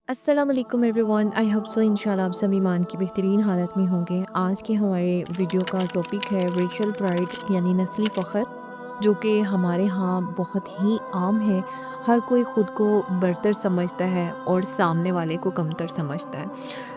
अस्सलाम वालेकुम everyone. I hope so इंशाल्लाह आप सब ईमान की बेहतरीन हालत में होंगे। आज के हमारे वीडियो का टॉपिक है रेशियल प्राइड यानी नस्ली फ़ख्र, जो कि हमारे यहाँ बहुत ही आम है। हर कोई ख़ुद को बरतर समझता है और सामने वाले को कमतर समझता है।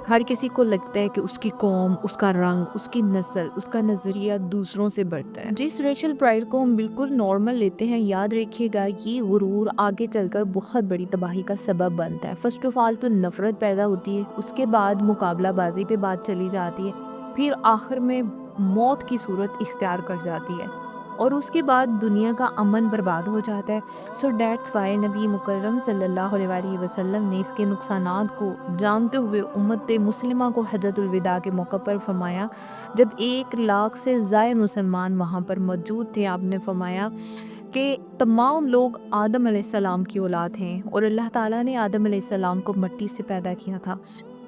हर किसी को लगता है कि उसकी कौम, उसका रंग, उसकी नस्ल, उसका नज़रिया दूसरों से बढ़ता है। जिस रेशियल प्राइड को हम बिल्कुल नॉर्मल लेते हैं, याद रखिएगा ये गुरूर आगे चलकर बहुत बड़ी तबाही का सबब बनता है। फर्स्ट ऑफ ऑल तो नफ़रत पैदा होती है, उसके बाद मुकाबलाबाजी पे बात चली जाती है, फिर आखिर में मौत की सूरत इख्तियार कर जाती है और उसके बाद दुनिया का अमन बर्बाद हो जाता है। सो दैट्स वाई नबी मुकर्रम सल्लल्लाहु अलैहि वसल्लम ने इसके नुकसानात को जानते हुए उम्मत मुस्लिमा को हज्जतुल विदा के मौके पर फरमाया, जब 1 लाख से ज़ायद मुसलमान वहाँ पर मौजूद थे, आपने फरमाया कि तमाम लोग आदम अलैहिस्सलाम की औलाद हैं और अल्लाह ताला ने आदम अलैहिस्सलाम को मिट्टी से पैदा किया था।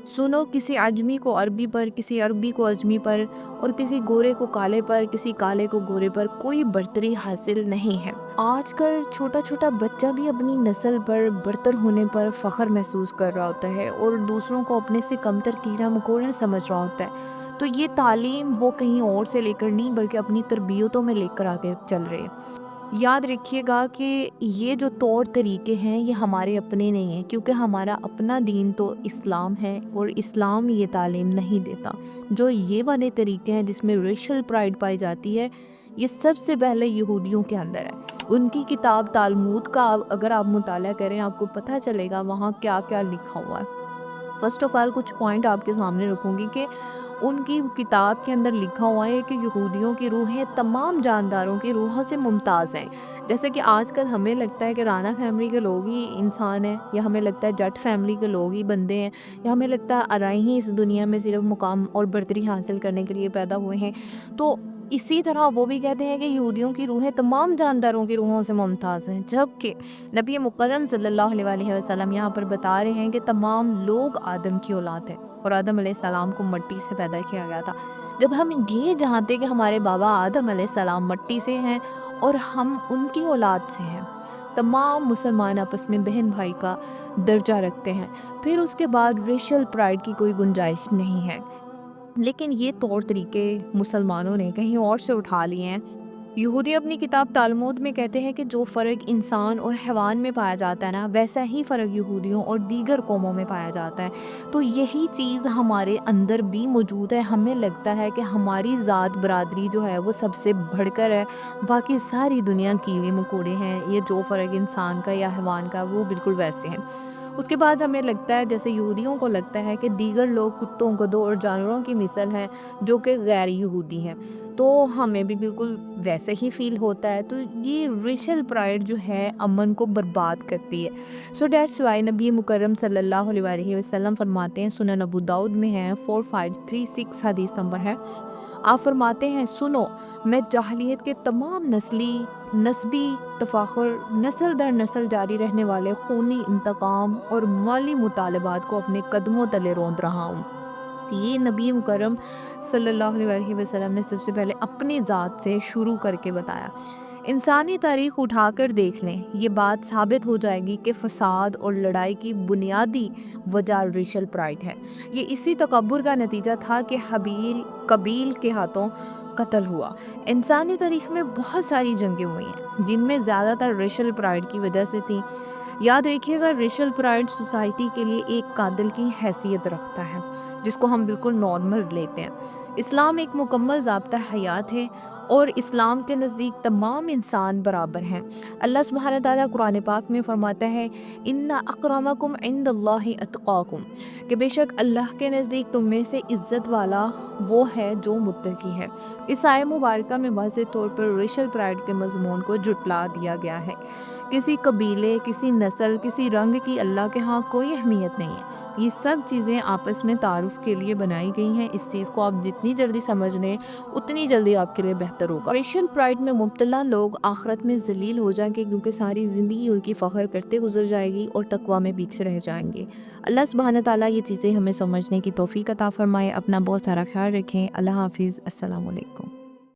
सुनो, किसी अजमी को अरबी पर, किसी अरबी को अजमी पर और किसी गोरे को काले पर, किसी काले को गोरे पर कोई बर्तरी हासिल नहीं है। आजकल छोटा छोटा बच्चा भी अपनी नस्ल पर बरतर होने पर फ़ख्र महसूस कर रहा होता है और दूसरों को अपने से कमतर कीड़ा मकोड़ा समझ रहा होता है। तो ये तालीम वो कहीं और से लेकर नहीं बल्कि अपनी तरबियतों में लेकर आगे चल रहे हैं। याद रखिएगा कि ये जो तौर तरीके हैं ये हमारे अपने नहीं हैं, क्योंकि हमारा अपना दीन तो इस्लाम है और इस्लाम ये तालीम नहीं देता। जो ये वाले तरीके हैं जिसमें रेशियल प्राइड पाई जाती है, ये सबसे पहले यहूदियों के अंदर है। उनकी किताब तालमूद का अगर आप मुताला करें, आपको पता चलेगा वहाँ क्या क्या लिखा हुआ है। फर्स्ट ऑफ ऑल कुछ पॉइंट आपके सामने रखूँगी कि उनकी किताब के अंदर लिखा हुआ है कि यहूदियों की रूहें तमाम जानदारों की रूहों से मुमताज़ हैं। जैसे कि आजकल हमें लगता है कि राणा फैमिली के लोग ही इंसान हैं, या हमें लगता है जट फैमिली के लोग ही बंदे हैं, या हमें लगता है अराई ही इस दुनिया में सिर्फ मुकाम और बर्तरी हासिल करने के लिए पैदा हुए हैं। तो इसी तरह वो भी कहते हैं कि यहूदियों की रूहें तमाम जानदारों की रूहों से मुमताज़ हैं, जबकि नबी मुकर्रम सल्लल्लाहु अलैहि वसल्लम यहाँ पर बता रहे हैं कि तमाम लोग आदम की औलाद हैं और आदम अलैहिस्सलाम को मिट्टी से पैदा किया गया था। जब हम ये जानते कि हमारे बाबा आदम अलैहिस्सलाम मिट्टी से हैं और हम उनकी औलाद से हैं, तमाम मुसलमान आपस में बहन भाई का दर्जा रखते हैं, फिर उसके बाद रेशियल प्राइड की कोई गुंजाइश नहीं है। लेकिन ये तौर तरीके मुसलमानों ने कहीं और से उठा लिए हैं। यहूदी अपनी किताब तालमूद में कहते हैं कि जो फ़र्क इंसान और हैवान में पाया जाता है ना, वैसा ही फ़र्क यहूदियों और दीगर कौमों में पाया जाता है। तो यही चीज़ हमारे अंदर भी मौजूद है। हमें लगता है कि हमारी ज़ात बरादरी जो है वो सबसे बढ़कर है, बाकी सारी दुनिया कीड़े मकोड़े हैं। ये जो फ़र्क इंसान का या हैवान का वो बिल्कुल वैसे हैं। उसके बाद हमें लगता है, जैसे यहूदियों को लगता है कि दीगर लोग कुत्तों, गधों और जानवरों की मिसल हैं जो कि गैर यहूदी हैं, तो हमें भी बिल्कुल वैसे ही फ़ील होता है। तो ये रेशियल प्राइड जो है अमन को बर्बाद करती है। सो दैट्स वाई नबी मुकर्रम सल्लल्लाहु अलैहि वसल्लम फरमाते हैं, सुनन अबू दाऊद में है 4536 हदीस नंबर है। आप फरमाते हैं, सुनो, मैं जाहलियत के तमाम नस्बी तफाखुर, नस्ल दर नस्ल जारी रहने वाले खूनी इंतकाम और माली मुतालबात को अपने कदमों तले रौंद रहा हूँ। ये नबी मुकर्रम सल्लल्लाहु अलैहि वसल्लम ने सबसे पहले अपनी ज़ात से शुरू करके बताया। इंसानी तारीख उठाकर देख लें, ये बात साबित हो जाएगी कि फसाद और लड़ाई की बुनियादी वजह रेशियल प्राइड है। ये इसी तकब्बुर का नतीजा था कि हबील कबील के हाथों कत्ल हुआ। इंसानी तारीख में बहुत सारी जंगें हुई हैं जिनमें ज़्यादातर रेशियल प्राइड की वजह से थी। याद रखिएगा, रेशियल प्राइड सोसाइटी के लिए एक कातिल की हैसियत रखता है, जिसको हम बिल्कुल नॉर्मल लेते हैं। इस्लाम एक मुकम्मल ज़ाब्ता हयात है और इस्लाम के नज़दीक तमाम इंसान बराबर हैं। अल्लाह सुब्हानहू व तआला कुरान पाक में फरमाता है, इन्ना अक्रमकुम इंदल्लाहि अत्क़ाकुम, कि बेशक अल्लाह के नज़दीक तुम में से इज़्ज़त वाला वो है जो मुत्तकी है। इस आयत मुबारका में वाज़ेह तौर पर रेशियल प्राइड के मज़मून को जुटला दिया गया है। किसी कबीले, किसी नस्ल, किसी रंग की अल्लाह के यहाँ कोई अहमियत नहीं है। ये सब चीज़ें आपस में तारुफ के लिए बनाई गई हैं। इस चीज़ को आप जितनी जल्दी समझ लें उतनी जल्दी आपके लिए बेहतर होगा। रेशियल प्राइड में मुब्तला लोग आखिरत में जलील हो जाएंगे, क्योंकि सारी ज़िंदगी उनकी फ़ख्र करते गुजर जाएगी और तकवा में पीछे रह जाएंगे। अल्लाह सुब्हानहू व तआला ये चीज़ें हमें समझने की तौफीक अता फ़रमाए। अपना बहुत सारा ख्याल रखें। अल्लाह हाफ़िज़। अस्सलामु अलैकुम।